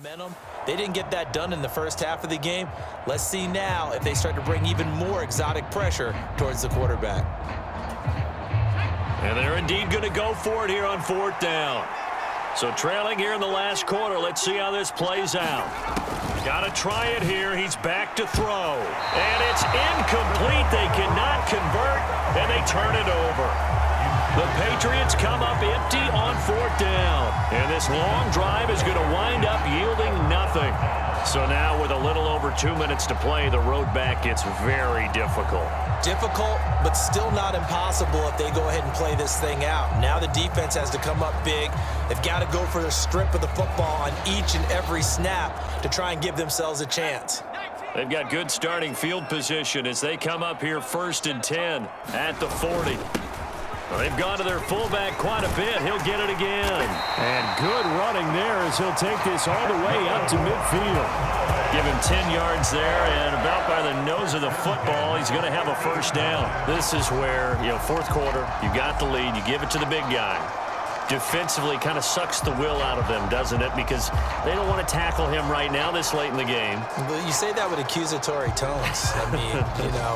momentum. They didn't get that done in the first half of the game. Let's see now if they start to bring even more exotic pressure towards the quarterback. And they're indeed going to go for it here on 4th down. So trailing here in the last quarter. Let's see how this plays out. Got to try it here. He's back to throw. And it's incomplete. They cannot convert, and they turn it over. The Patriots come up empty on 4th down. And this long drive is going to wind up yielding nothing. So now with a little over 2 minutes to play, the road back gets very difficult. Difficult, but still not impossible if they go ahead and play this thing out. Now the defense has to come up big. They've got to go for the strip of the football on each and every snap to try and give themselves a chance. They've got good starting field position as they come up here 1st and 10 at the 40. Well, they've gone to their fullback quite a bit. He'll get it again. And good running there as he'll take this all the way up to midfield. Give him 10 yards there, and about by the nose of the football, he's going to have a 1st down. This is where, 4th quarter, you got the lead, you give it to the big guy. Defensively kind of sucks the will out of them, doesn't it? Because they don't want to tackle him right now this late in the game. But you say that with accusatory tones. I mean,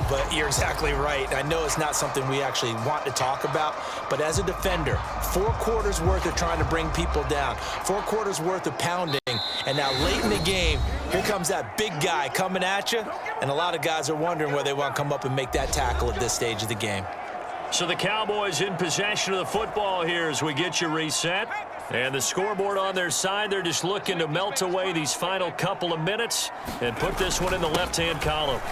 but you're exactly right. I know it's not something we actually want to talk about, but as a defender, 4 quarters worth of trying to bring people down, 4 quarters worth of pounding, and now late in the game, here comes that big guy coming at you, and a lot of guys are wondering whether they want to come up and make that tackle at this stage of the game. So the Cowboys in possession of the football here as we get you reset. And the scoreboard on their side, they're just looking to melt away these final couple of minutes and put this one in the left-hand column.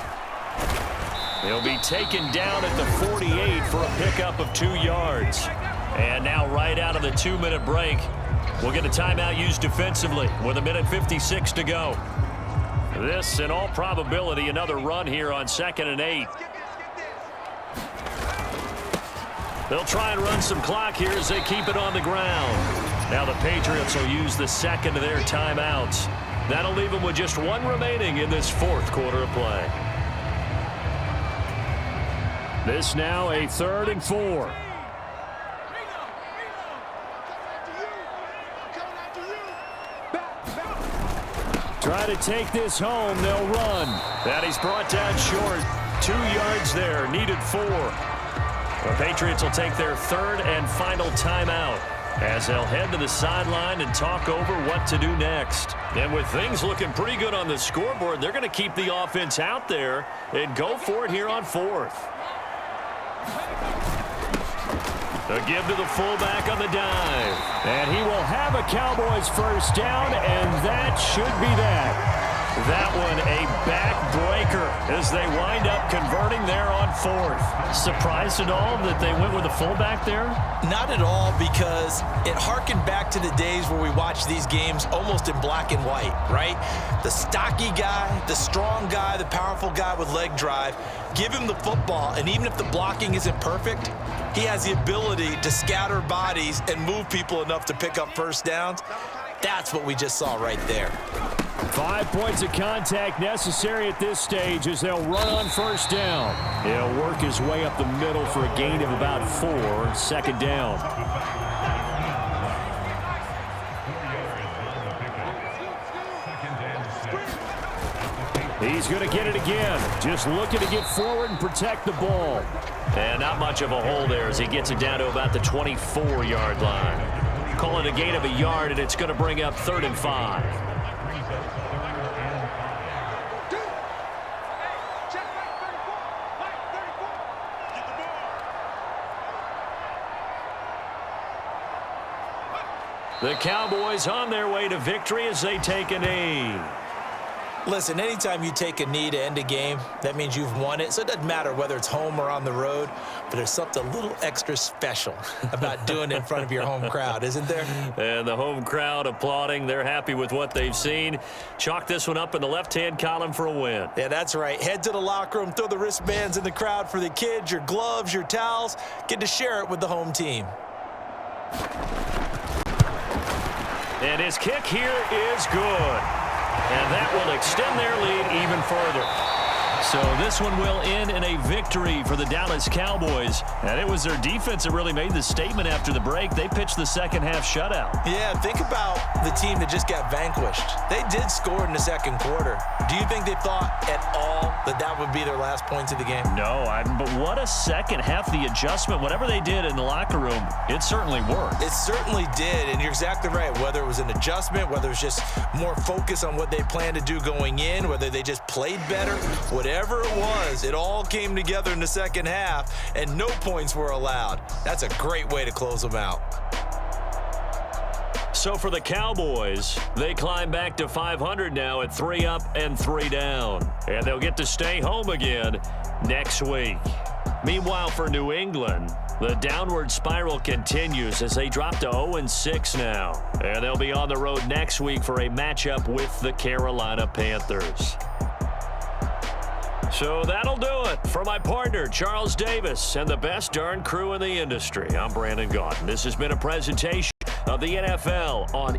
They'll be taken down at the 48 for a pickup of 2 yards. And now right out of the 2-minute break, we'll get a timeout used defensively with 1:56 to go. This, in all probability, another run here on 2nd and 8. They'll try and run some clock here as they keep it on the ground. Now the Patriots will use the second of their timeouts. That'll leave them with just 1 remaining in this 4th quarter of play. This now a 3rd and 4. Try to take this home. They'll run. That he's brought down short. 2 yards there. Needed 4. The Patriots will take their 3rd and final timeout as they'll head to the sideline and talk over what to do next. And with things looking pretty good on the scoreboard, they're going to keep the offense out there and go for it here on 4th. The give to the fullback on the dive. And he will have a Cowboys 1st down, and that should be that. That one a backbreaker as they wind up converting there on 4th. Surprised at all that they went with a fullback there? Not at all, because it harkened back to the days where we watched these games almost in black and white, right? The stocky guy, the strong guy, the powerful guy with leg drive, give him the football, and even if the blocking isn't perfect, he has the ability to scatter bodies and move people enough to pick up 1st downs. That's what we just saw right there. 5 points of contact necessary at this stage as they'll run on 1st down. He'll work his way up the middle for a gain of about 4, 2nd down. He's going to get it again. Just looking to get forward and protect the ball. And not much of a hole there as he gets it down to about the 24-yard line. Call it a gain of a yard, and it's going to bring up 3rd and 5. The Cowboys on their way to victory as they take a knee. Listen, anytime you take a knee to end a game, that means you've won it. So it doesn't matter whether it's home or on the road, but there's something a little extra special about doing it in front of your home crowd, isn't there? And the home crowd applauding. They're happy with what they've seen. Chalk this one up in the left-hand column for a win. Yeah, that's right. Head to the locker room, throw the wristbands in the crowd for the kids, your gloves, your towels. Get to share it with the home team. And his kick here is good. And that will extend their lead even further. So this one will end in a victory for the Dallas Cowboys. And it was their defense that really made the statement after the break. They pitched the second half shutout. Yeah, think about the team that just got vanquished. They did score in the second quarter. Do you think they thought at all that that would be their last points of the game? No, but what a second half. The adjustment, whatever they did in the locker room, it certainly worked. It certainly did, and you're exactly right. Whether it was an adjustment, whether it was just more focus on what they planned to do going in, whether they just played better, whatever it was, it all came together in the second half, and no points were allowed. That's a great way to close them out. So for the Cowboys, they climb back to 500 now at 3 up and 3 down. And they'll get to stay home again next week. Meanwhile, for New England, the downward spiral continues as they drop to 0-6 now. And they'll be on the road next week for a matchup with the Carolina Panthers. So that'll do it. For my partner, Charles Davis, and the best darn crew in the industry, I'm Brandon Gaudin. This has been a presentation of the NFL on